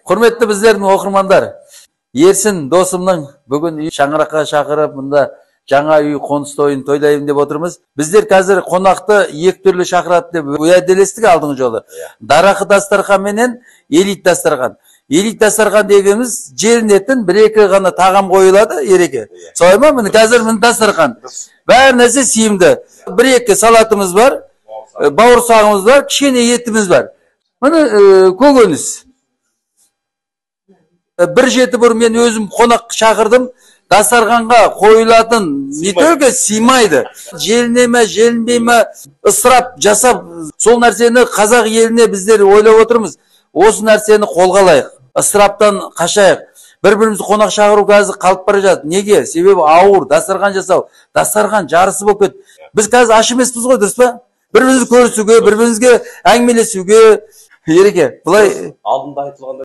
Құрметті біздердің оқырмандар, Ерсін досымның бүгін үй шаңыраққа шақырып, мұнда жаңа үй қоныс тойын тойлайын деп отырмыз. Біздер қазір қонақты екі түрлі шақырады деп уәделестік алдыңғы жолы. Дарақы дастархан менен элит дастархан. Элит дастархан дегеніміз желінетін бір-екі ғана тағам қойылады, ереке. Солай ма? Міне қазір міне дастархан. Бәрі нәрсе сиымды. Бір-екі салатымыз бар, бауырсағымыз бар, кішкене етіміз бар. Міне көкөніс. Бір жеті бұрын мен өзім қонақ шақырдым. Дастарханға қойылатын не только сыймайды. Желіне ме, желінбей ме, ысырап жасап, сол нәрсені қазақ еліне біздер ойлап отырмыз. Осы нәрсені қолға алайық. Ысыраптан қашайық. Бір-бірімізді қонақ шақыру қазір қалып бара жатыр. Неге? Себебі ауыр, дастархан жасау. Дастархан жарысы болып кетті. Біз қазір аш емеспіз ғой, дұрыс па? Бір-бірімізді көрісуге, бір-бірімізге әңгімелесуге. Ереке, бұлай алдында айтылғандай